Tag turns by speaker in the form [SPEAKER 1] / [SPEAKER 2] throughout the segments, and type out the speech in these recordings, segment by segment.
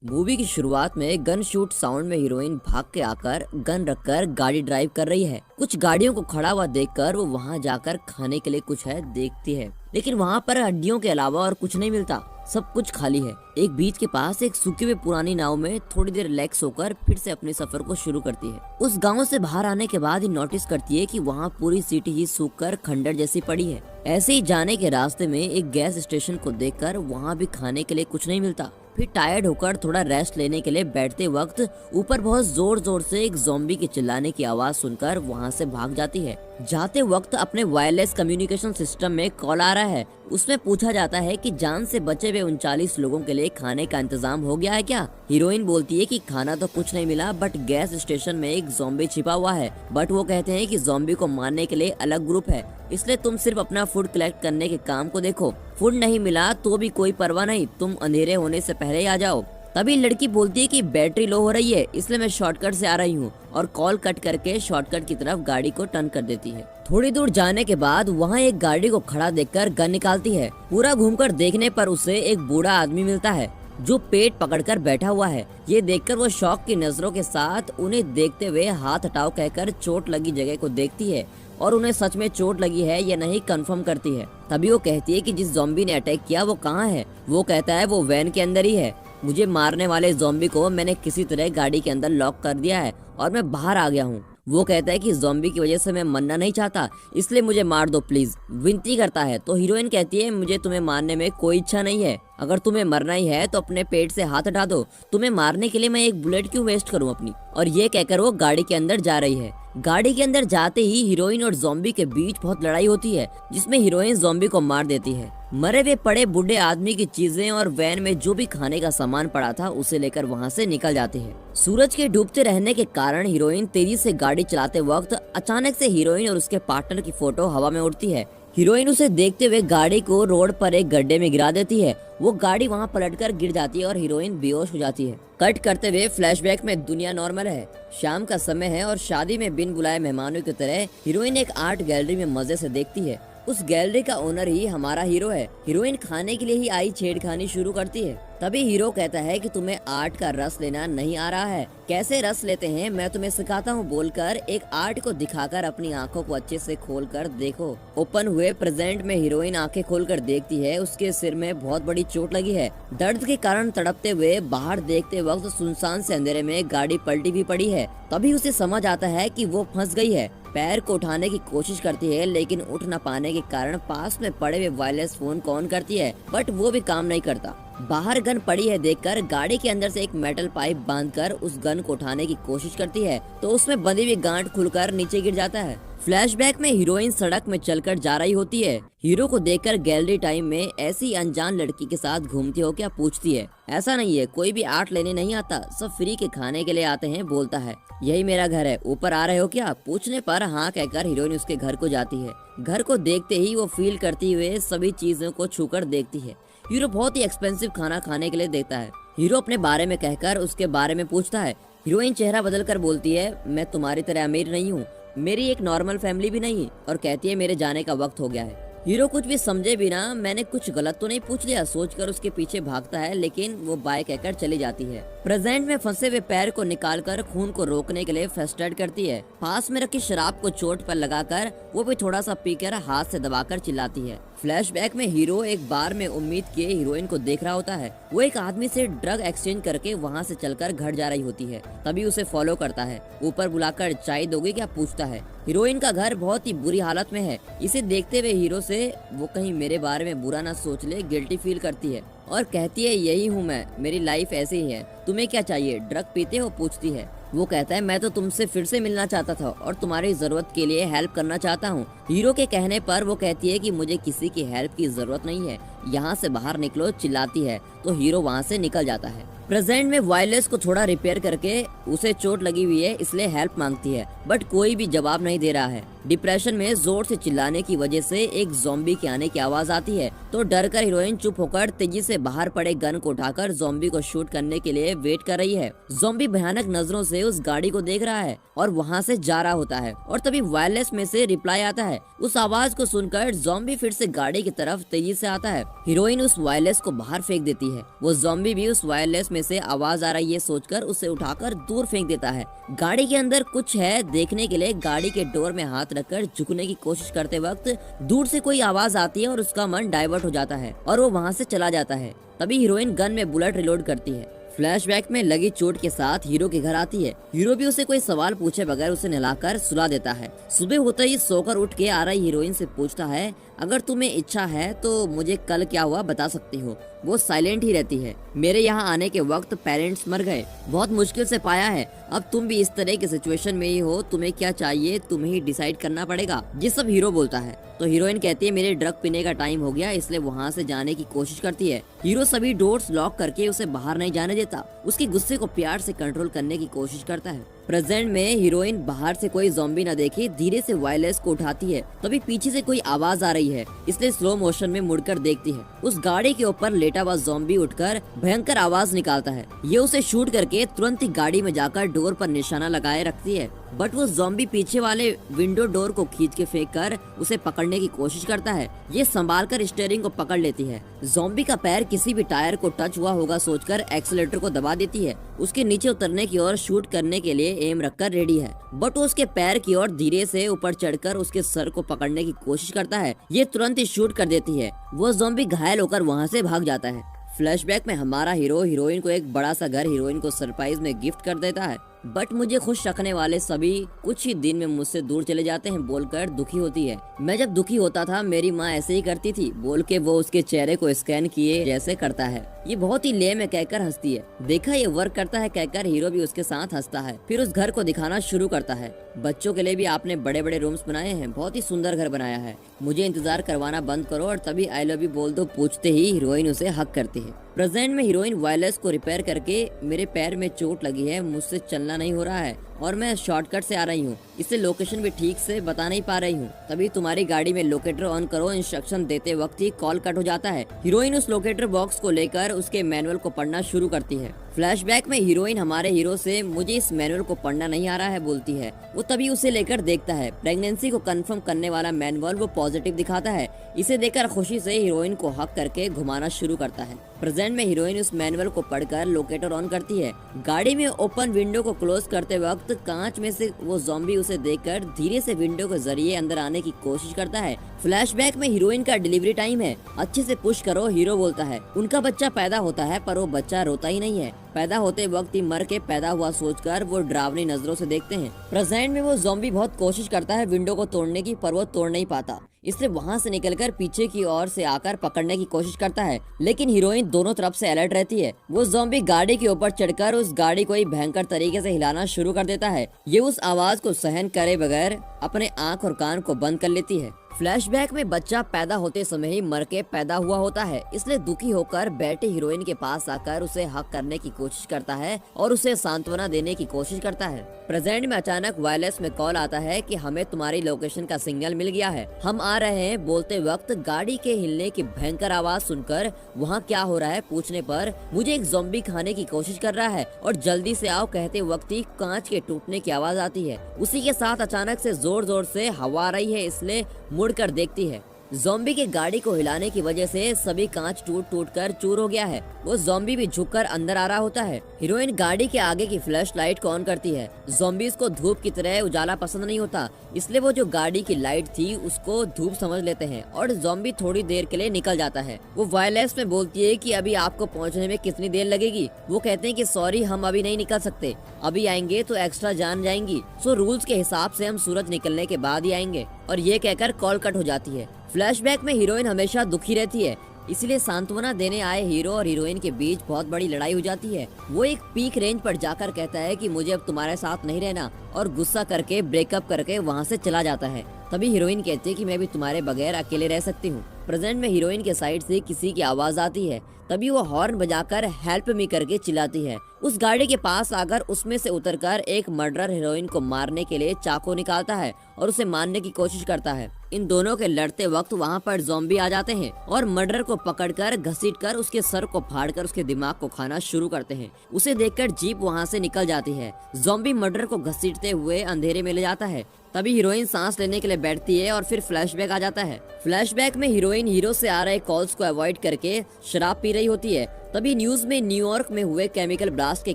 [SPEAKER 1] Movie की शुरुआत में गन शूट साउंड में हीरोइन भाग के आकर गन रखकर गाड़ी ड्राइव कर रही है। कुछ गाड़ियों को खड़ा हुआ देखकर वो वहां जाकर खाने के लिए कुछ है देखती है, लेकिन वहां पर हड्डियों के अलावा और कुछ नहीं मिलता, सब कुछ खाली है। एक बीच के पास एक सूखी हुई पुरानी नाव में थोड़ी देर रिलैक्स होकर फिर से अपने सफर को शुरू करती है। उस गांव से बाहर आने के बाद ही नोटिस करती है कि वहाँ पूरी सिटी ही सूखकर खंडर जैसी पड़ी है। ऐसे ही जाने के रास्ते में एक गैस स्टेशन को देखकर वहाँ भी खाने के लिए कुछ नहीं मिलता। फिर टायर्ड होकर थोड़ा रेस्ट लेने के लिए बैठते वक्त ऊपर बहुत जोर जोर से एक ज़ॉम्बी के चिल्लाने की आवाज सुनकर वहां से भाग जाती है। जाते वक्त अपने वायरलेस कम्युनिकेशन सिस्टम में कॉल आ रहा है। उसमें पूछा जाता है कि जान से बचे हुए 39 लोगों के लिए खाने का इंतजाम हो गया है क्या। हीरोइन बोलती है कि खाना तो कुछ नहीं मिला, बट गैस स्टेशन में एक ज़ॉम्बी छिपा हुआ है। बट वो कहते हैं कि ज़ॉम्बी को मारने के लिए अलग ग्रुप है, इसलिए तुम सिर्फ अपना फूड कलेक्ट करने के काम को देखो। फूड नहीं मिला तो भी कोई परवाह नहीं, तुम अंधेरे होने से पहले ही आ जाओ। तभी लड़की बोलती है कि बैटरी लो हो रही है, इसलिए मैं शॉर्टकट से आ रही हूँ, और कॉल कट करके शॉर्टकट की तरफ गाड़ी को टर्न कर देती है। थोड़ी दूर जाने के बाद वहाँ एक गाड़ी को खड़ा देखकर गन निकालती है। पूरा घूमकर देखने पर उसे एक बूढ़ा आदमी मिलता है जो पेट पकड़कर बैठा हुआ है। ये देखकर वो शौक की नजरों के साथ उन्हें देखते हुए हाथ हटाओ कहकर चोट लगी जगह को देखती है और उन्हें सच में चोट लगी है या नहीं कंफर्म करती है। तभी वो कहती है कि जिस ज़ॉम्बी ने अटैक किया वो कहाँ है। वो कहता है वो वैन के अंदर ही है। मुझे मारने वाले ज़ॉम्बी को मैंने किसी तरह गाड़ी के अंदर लॉक कर दिया है और मैं बाहर आ गया हूँ। वो कहता है कि ज़ॉम्बी की वजह से मैं मरना नहीं चाहता, इसलिए मुझे मार दो प्लीज, विनती करता है। तो हीरोइन कहती है मुझे तुम्हें मारने में कोई इच्छा नहीं है, अगर तुम्हें मरना ही है तो अपने पेट से हाथ हटा दो, तुम्हें मारने के लिए मैं एक बुलेट क्यों वेस्ट करूं अपनी। और ये कहकर वो गाड़ी के अंदर जा रही है। गाड़ी के अंदर जाते ही हीरोइन और ज़ॉम्बी के बीच बहुत लड़ाई होती है, जिसमें हीरोइन ज़ॉम्बी को मार देती है। मरे हुए पड़े बूढ़े आदमी की चीजें और वैन में जो भी खाने का सामान पड़ा था उसे लेकर वहां से निकल जाते हैं। सूरज के डूबते रहने के कारण हीरोइन तेजी से गाड़ी चलाते वक्त अचानक से हीरोइन और उसके पार्टनर की फोटो हवा में उड़ती है। हीरोइन उसे देखते हुए गाड़ी को रोड पर एक गड्ढे में गिरा देती है। वो गाड़ी वहां पलटकर गिर जाती है और हीरोइन बेहोश हो जाती है। कट करते हुए फ्लैशबैक में दुनिया नॉर्मल है, शाम का समय है और शादी में बिन बुलाए मेहमानों की तरह हीरोइन एक आर्ट गैलरी में मजे से देखती है। उस गैलरी का ओनर ही हमारा हीरो है। हीरोइन खाने के लिए ही आई छेड़खानी शुरू करती है। तभी हीरो कहता है कि तुम्हें आर्ट का रस लेना नहीं आ रहा है, कैसे रस लेते हैं मैं तुम्हें सिखाता हूँ, बोलकर एक आर्ट को दिखाकर अपनी आंखों को अच्छे से खोलकर देखो। ओपन हुए प्रेजेंट में हीरोइन आंखें खोलकर देखती है। उसके सिर में बहुत बड़ी चोट लगी है। दर्द के कारण तड़पते हुए बाहर देखते वक्त सुनसान से अंधेरे में गाड़ी पलटी भी पड़ी है। तभी उसे समझ आता है कि वो फंस गई है। पैर को उठाने की कोशिश करती है, लेकिन उठ न पाने के कारण पास में पड़े हुए वायरलेस फोन को ऑन करती है, बट वो भी काम नहीं करता। बाहर गन पड़ी है देखकर गाड़ी के अंदर से एक मेटल पाइप बांधकर उस गन को उठाने की कोशिश करती है, तो उसमें बंधी हुई गांठ खुलकर नीचे गिर जाता है। फ्लैशबैक में हीरोइन सड़क में चलकर जा रही होती है। हीरो को देखकर गैलरी टाइम में ऐसी अनजान लड़की के साथ घूमती हो क्या पूछती है। ऐसा नहीं है, कोई भी आर्ट लेने नहीं आता, सब फ्री के खाने के लिए आते हैं, बोलता है। यही मेरा घर है, ऊपर आ रहे हो क्या पूछने पर हाँ कहकर हीरोइन उसके घर को जाती है। घर को देखते ही वो फील करती हुए सभी चीजों को छूकर देखती है। हीरो बहुत ही एक्सपेंसिव खाना खाने के लिए देता है। हीरो अपने बारे में कहकर उसके बारे में पूछता है। हीरोइन चेहरा बदल कर बोलती है मैं तुम्हारी तरह अमीर नहीं हूँ, मेरी एक नॉर्मल फैमिली भी नहीं, और कहती है मेरे जाने का वक्त हो गया है। हीरो कुछ भी समझे बिना मैंने कुछ गलत तो नहीं पूछ लिया सोचकर उसके पीछे भागता है, लेकिन वो बाय कहकर चली जाती है। प्रेजेंट में फंसे हुए पैर को निकालकर खून को रोकने के लिए फर्स्ट एड करती है। पास में रखी शराब को चोट पर लगाकर वो भी थोड़ा सा पीकर हाथ से दबाकर चिल्लाती है। फ्लैशबैक में हीरो एक बार में उम्मीद किए हीरोइन को देख रहा होता है। वो एक आदमी से ड्रग एक्सचेंज करके वहाँ से चलकर घर जा रही होती है। तभी उसे फॉलो करता है। ऊपर बुलाकर चाय दोगे क्या पूछता है। हीरोइन का घर बहुत ही बुरी हालत में है। इसे देखते हुए हीरो से वो कहीं मेरे बारे में बुरा ना सोच ले गिल्टी फील करती है और कहती है यही हूँ मैं, मेरी लाइफ ऐसी ही है, तुम्हें क्या चाहिए, ड्रग पीते हो पूछती है। वो कहता है मैं तो तुमसे फिर से मिलना चाहता था और तुम्हारी जरूरत के लिए हेल्प करना चाहता हूँ। हीरो के कहने पर वो कहती है कि मुझे किसी की हेल्प की जरूरत नहीं है, यहाँ से बाहर निकलो चिल्लाती है, तो हीरो वहाँ से निकल जाता है। प्रेजेंट में वायरलेस को थोड़ा रिपेयर करके उसे चोट लगी हुई है, इसलिए हेल्प मांगती है, बट कोई भी जवाब नहीं दे रहा है। डिप्रेशन में जोर से चिल्लाने की वजह से एक ज़ॉम्बी के आने की आवाज आती है, तो डरकर हीरोइन चुप होकर तेजी से बाहर पड़े गन को उठाकर ज़ॉम्बी को शूट करने के लिए वेट कर रही है। ज़ॉम्बी भयानक नजरों से उस गाड़ी को देख रहा है और वहाँ से जा रहा होता है, और तभी वायरलेस में से रिप्लाई आता है। उस आवाज को सुनकर ज़ॉम्बी फिर से गाड़ी की तरफ तेजी से आता है। हीरोइन उस वायरलेस को बाहर फेंक देती रही है। वो ज़ॉम्बी भी उस वायरलेस में से आवाज आ रही है सोचकर उसे उठाकर दूर फेंक देता है। गाड़ी के अंदर कुछ है देखने के लिए गाड़ी के डोर में हाथ रखकर झुकने की कोशिश करते वक्त दूर से कोई आवाज आती है और उसका मन डाइवर्ट हो जाता है और वो वहाँ से चला जाता है। तभी हीरोइन गन में बुलेट रिलोड करती है। फ्लैशबैक में लगी चोट के साथ हीरो के घर आती है। हीरो भी उसे कोई सवाल पूछे बगैर उसे नहलाकर सुला देता है। सुबह होते ही सोकर उठ के आ रही हीरोइन से पूछता है, अगर तुम्हें इच्छा है तो मुझे कल क्या हुआ बता सकती हो। वो साइलेंट ही रहती है। मेरे यहाँ आने के वक्त पेरेंट्स मर गए, बहुत मुश्किल से पाया है। अब तुम भी इस तरह की सिचुएशन में ही हो, तुम्हें क्या चाहिए तुम्हें ही डिसाइड करना पड़ेगा। ये सब हीरो बोलता है तो हीरोइन कहती है मेरे ड्रग पीने का टाइम हो गया, इसलिए वहाँ से जाने की कोशिश करती है। हीरो सभी डोर्स लॉक करके उसे बाहर नहीं जाने देता। उसके गुस्से को प्यार से कंट्रोल करने की कोशिश करता है। प्रेजेंट में हीरोइन बाहर से कोई ज़ॉम्बी न देखे धीरे से वायरलेस को उठाती है। तभी पीछे से कोई आवाज आ रही है, इसलिए स्लो मोशन में मुड़कर देखती है। उस गाड़ी के ऊपर लेटा हुआ ज़ॉम्बी उठकर भयंकर आवाज निकालता है। ये उसे शूट करके तुरंत ही गाड़ी में जाकर डोर पर निशाना लगाए रखती है। बट वो ज़ॉम्बी पीछे वाले विंडो डोर को खींच के फेंक कर उसे पकड़ने की कोशिश करता है। ये संभाल कर स्टीयरिंग को पकड़ लेती है। ज़ॉम्बी का पैर किसी भी टायर को टच हुआ होगा सोचकर एक्सीलेटर को दबा देती है। उसके नीचे उतरने की ओर शूट करने के लिए एम रखकर रेडी है। बट वो उसके पैर की ओर धीरे से ऊपर चढ़कर उसके सर को पकड़ने की कोशिश करता है। ये तुरंत ही शूट कर देती है। वो ज़ॉम्बी घायल होकर वहाँ से भाग जाता है। फ्लैशबैक में हमारा हीरो हीरोइन को एक बड़ा सा घर हीरोइन को सरप्राइज में गिफ्ट कर देता है। बट मुझे खुश रखने वाले सभी कुछ ही दिन में मुझसे दूर चले जाते हैं बोलकर दुखी होती है। मैं जब दुखी होता था मेरी माँ ऐसे ही करती थी बोल के वो उसके चेहरे को स्कैन किए जैसे करता है। ये बहुत ही लेम है कहकर हंसती है। देखा ये वर्क करता है कहकर हीरो भी उसके साथ हंसता है। फिर उस घर को दिखाना शुरू करता है। बच्चों के लिए भी आपने बड़े बड़े रूम्स बनाए हैं, बहुत ही सुंदर घर बनाया है। मुझे इंतजार करवाना बंद करो और तभी आई लव यू बोल दो पूछते ही हीरोइन उसे हक करती है। प्रेजेंट में हीरोइन वायरलेस को रिपेयर करके मेरे पैर में चोट लगी है, मुझसे चलना नहीं हो रहा है और मैं शॉर्टकट से आ रही हूँ, इसलिए लोकेशन भी ठीक से बता नहीं पा रही हूँ। तभी तुम्हारी गाड़ी में लोकेटर ऑन करो इंस्ट्रक्शन देते वक्त ही कॉल कट हो जाता है। हीरोइन उस लोकेटर बॉक्स को लेकर उसके मैनुअल को पढ़ना शुरू करती है। फ्लैशबैक में हीरोइन हमारे हीरो से मुझे इस मैनुअल को पढ़ना नहीं आ रहा है बोलती है। वो तभी उसे लेकर देखता है। प्रेगनेंसी को कंफर्म करने वाला मैनुअल वो पॉजिटिव दिखाता है। इसे देखकर खुशी से हीरोइन को हक करके घुमाना शुरू करता है। प्रेजेंट में हीरोइन उस मैनुअल को पढ़कर लोकेटर ऑन करती है। गाड़ी में ओपन विंडो को क्लोज करते वक्त कांच में से वो ज़ॉम्बी उसे देखकर धीरे से विंडो के जरिए अंदर आने की कोशिश करता है। फ्लैशबैक में हीरोइन का डिलीवरी टाइम है, अच्छे से पुश करो हीरो बोलता है। उनका बच्चा पैदा होता है पर वो बच्चा रोता ही नहीं है। पैदा होते वक्त ही मर के पैदा हुआ सोचकर वो डरावनी नजरों से देखते हैं। प्रेजेंट में वो ज़ॉम्बी बहुत कोशिश करता है विंडो को तोड़ने की पर वो तोड़ नहीं पाता, इसलिए वहाँ से निकलकर पीछे की ओर से आकर पकड़ने की कोशिश करता है। लेकिन हीरोइन दोनों तरफ से अलर्ट रहती है। वो ज़ॉम्बी गाड़ी के ऊपर चढ़कर उस गाड़ी को ही भयंकर तरीके से हिलाना शुरू कर देता है। ये उस आवाज को सहन करे बगैर अपने आँख और कान को बंद कर लेती है। फ्लैशबैक में बच्चा पैदा होते समय ही मर के पैदा हुआ होता है, इसलिए दुखी होकर बैठे हीरोइन के पास आकर उसे हक करने की कोशिश करता है और उसे सांत्वना देने की कोशिश करता है। प्रेजेंट में अचानक वायरलेस में कॉल आता है कि हमें तुम्हारी लोकेशन का सिग्नल मिल गया है, हम आ रहे हैं। बोलते वक्त गाड़ी के हिलने की भयंकर आवाज सुनकर वहाँ क्या हो रहा है पूछने पर मुझे एक ज़ॉम्बी खाने की कोशिश कर रहा है और जल्दी से आओ कहते वक्त ही कांच के टूटने की आवाज आती है। उसी के साथ अचानक से जोर जोर से हवा आ रही है, इसलिए मुड़कर देखती है। ज़ॉम्बी के गाड़ी को हिलाने की वजह से सभी कांच टूट टूट कर चूर हो गया है। वो ज़ॉम्बी भी झुककर अंदर आ रहा होता है। हीरोइन गाड़ी के आगे की फ्लैश लाइट को ऑन करती है। ज़ॉम्बीज़ को धूप की तरह उजाला पसंद नहीं होता, इसलिए वो जो गाड़ी की लाइट थी उसको धूप समझ लेते हैं और ज़ॉम्बी थोड़ी देर के लिए निकल जाता है। वो वायरलेस में बोलती है कि अभी आपको पहुंचने में कितनी देर लगेगी। वो कहते हैं कि सॉरी हम अभी नहीं निकल सकते, अभी आएंगे तो एक्स्ट्रा जान जाएंगी, सो रूल्स के हिसाब से हम सूरज निकलने के बाद ही आएंगे। और ये कहकर कॉल कट हो जाती है। फ्लैशबैक में हीरोइन हमेशा दुखी रहती है, इसलिए सांत्वना देने आए हीरो और हीरोइन के बीच बहुत बड़ी लड़ाई हो जाती है। वो एक पीक रेंज पर जाकर कहता है कि मुझे अब तुम्हारे साथ नहीं रहना और गुस्सा करके ब्रेकअप करके वहाँ से चला जाता है। तभी हीरोइन कहती है कि मैं भी तुम्हारे बगैर अकेले रह सकती हूँ। प्रेजेंट में हीरोइन के साइड से किसी की आवाज आती है, तभी वो हॉर्न बजाकर हेल्प मी करके चिल्लाती है। उस गाड़ी के पास आकर उसमें से उतरकर एक मर्डरर हीरोइन को मारने के लिए चाकू निकालता है और उसे मारने की कोशिश करता है। इन दोनों के लड़ते वक्त वहाँ पर ज़ॉम्बी आ जाते हैं और मर्डर को पकड़कर घसीटकर उसके सर को फाड़कर उसके दिमाग को खाना शुरू करते हैं। उसे देखकर जीप वहाँ से निकल जाती है। ज़ॉम्बी मर्डर को घसीटते हुए अंधेरे में ले जाता है। तभी हीरोइन सांस लेने के लिए बैठती है और फिर फ्लैशबैक आ जाता है। फ्लैशबैक में हीरोइन हीरो से आ रहे कॉल्स को अवॉइड करके शराब पी रही होती है। तभी न्यूज में न्यूयॉर्क में हुए केमिकल ब्लास्ट के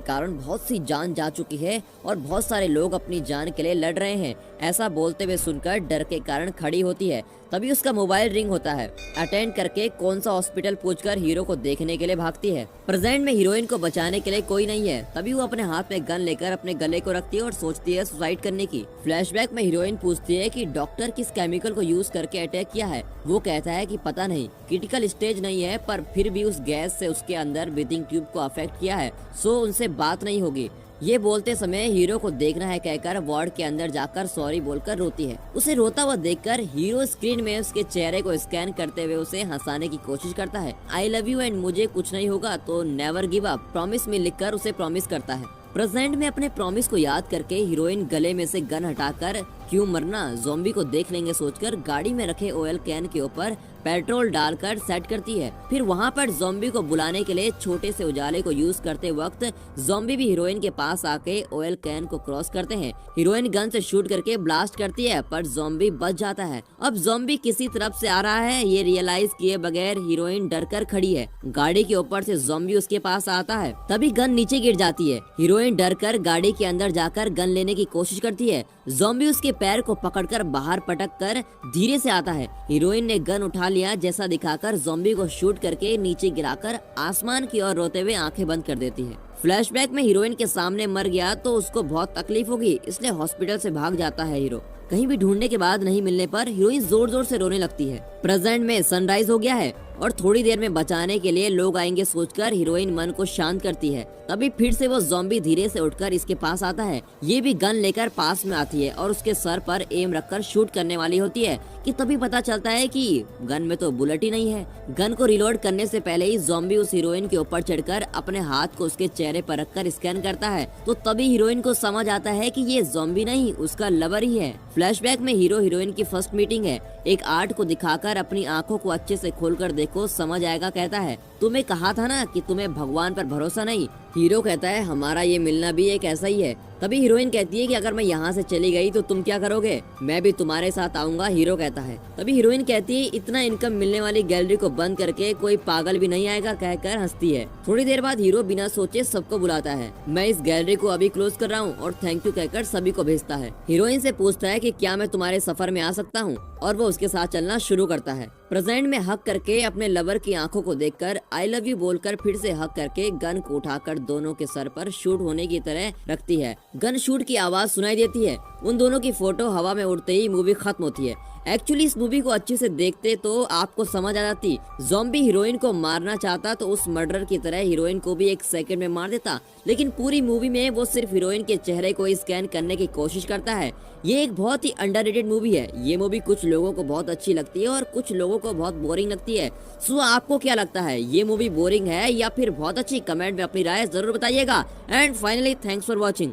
[SPEAKER 1] कारण बहुत सी जान जा चुकी है और बहुत सारे लोग अपनी जान के लिए लड़ रहे हैं। ऐसा बोलते हुए सुनकर डर के कारण खड़ी होती है। तभी उसका मोबाइल रिंग होता है। अटेंड करके कौन सा हॉस्पिटल पूछकर हीरो को देखने के लिए भागती है। प्रेजेंट में हीरोइन को बचाने के लिए कोई नहीं है। तभी वो अपने हाथ में गन लेकर अपने गले को रखती है और सोचती है सुसाइड करने की। फ्लैशबैक में हीरोइन पूछती है कि डॉक्टर किस केमिकल को यूज करके अटैक किया है। वो कहता है कि पता नहीं, क्रिटिकल स्टेज नहीं है, पर फिर भी उस गैस से उसके अंदर ब्रीथिंग ट्यूब को अफेक्ट किया है, सो उनसे बात नहीं होगी। ये बोलते समय हीरो को देखना है कहकर वार्ड के अंदर जाकर सॉरी बोलकर रोती है। उसे रोता हुआ देखकर हीरो स्क्रीन में उसके चेहरे को स्कैन करते हुए उसे हंसाने की कोशिश करता है। आई लव यू एंड मुझे कुछ नहीं होगा तो नेवर गिव अप प्रॉमिस में लिखकर उसे प्रॉमिस करता है। प्रेजेंट में अपने प्रॉमिस को याद करके हीरोइन गले में से गन हटाकर क्यों मरना, ज़ॉम्बी को देख लेंगे सोचकर गाड़ी में रखे ऑयल कैन के ऊपर पेट्रोल डालकर सेट करती है। फिर वहाँ पर ज़ॉम्बी को बुलाने के लिए छोटे से उजाले को यूज करते वक्त ज़ॉम्बी भी हीरोइन के पास आके ऑयल कैन को क्रॉस करते हैं। हीरोइन गन से शूट करके ब्लास्ट करती है पर ज़ॉम्बी बच जाता है। अब ज़ॉम्बी किसी तरफ से आ रहा है ये रियलाइज किए बगैर हीरोइन डर कर खड़ी है। गाड़ी के ऊपर से ज़ॉम्बी उसके पास आता है। तभी गन नीचे गिर जाती है। हीरोइन डर कर गाड़ी के अंदर जाकर गन लेने की कोशिश करती है। ज़ॉम्बी उसके पैर को पकड़कर बाहर पटक कर धीरे से आता है। हीरोइन ने गन उठा लिया जैसा दिखाकर ज़ॉम्बी को शूट करके नीचे गिराकर आसमान की ओर रोते हुए आंखें बंद कर देती है। फ्लैशबैक में हीरोइन के सामने मर गया तो उसको बहुत तकलीफ होगी, इसलिए हॉस्पिटल से भाग जाता है हीरो। कहीं भी ढूंढने के बाद नहीं मिलने पर हीरोइन जोर जोर से रोने लगती है। प्रेजेंट में सनराइज हो गया है और थोड़ी देर में बचाने के लिए लोग आएंगे सोचकर हीरोइन मन को शांत करती है। तभी फिर से वो ज़ॉम्बी धीरे से उठकर इसके पास आता है। ये भी गन लेकर पास में आती है और उसके सर पर एम रखकर शूट करने वाली होती है कि तभी पता चलता है कि गन में तो बुलेट ही नहीं है। गन को रिलोड करने से पहले ही ज़ॉम्बी उस हीरोइन के ऊपर चढ़कर अपने हाथ को उसके चेहरे पर रखकर स्कैन करता है। तो तभी हीरोइन को समझ आता है कि ये ज़ॉम्बी नहीं उसका लवर ही है। फ्लैशबैक में हीरो हीरोइन की फर्स्ट मीटिंग है। एक आर्ट को दिखाकर अपनी आंखों को अच्छे से खोलकर देखो समझ आएगा कहता है। तुम्हें कहा था ना कि तुम्हें भगवान पर भरोसा नहीं। हीरो कहता है हमारा ये मिलना भी एक ऐसा ही है। तभी हीरोइन कहती है कि अगर मैं यहाँ से चली गई तो तुम क्या करोगे, मैं भी तुम्हारे साथ आऊंगा। हीरो कहता है। तभी हीरोइन कहती है इतना इनकम मिलने वाली गैलरी को बंद करके कोई पागल भी नहीं आएगा कहकर हंसती है। थोड़ी देर बाद हीरो बिना सोचे सबको बुलाता है। मैं इस गैलरी को अभी क्लोज कर रहा हूँ और थैंक यू कहकर सभी को भेजता है। हीरोइन से पूछता है कि क्या मैं तुम्हारे सफर में आ सकता हूँ और वो उसके साथ चलना शुरू करता है। प्रेजेंट में हक करके अपने लवर की आंखों को देखकर आई लव यू बोलकर फिर से हक करके गन को उठाकर दोनों के सर पर शूट होने की तरह रखती है। गन शूट की आवाज सुनाई देती है। उन दोनों की फोटो हवा में उड़ते ही मूवी खत्म होती है। एक्चुअली इस मूवी को अच्छे से देखते तो आपको समझ आ जाती। ज़ॉम्बी हीरोइन को मारना चाहता तो उस मर्डर की तरह हीरोइन को भी एक सेकंड में मार देता, लेकिन पूरी मूवी में वो सिर्फ हीरोइन के चेहरे को स्कैन करने की कोशिश करता है। ये एक बहुत ही अंडररेटेड मूवी है। ये मूवी कुछ लोगों को बहुत अच्छी लगती है और कुछ लोगों को बहुत बोरिंग लगती है। सो आपको क्या लगता है, ये मूवी बोरिंग है या फिर बहुत अच्छी? कमेंट में अपनी राय जरूर बताइएगा। And finally thanks for watching.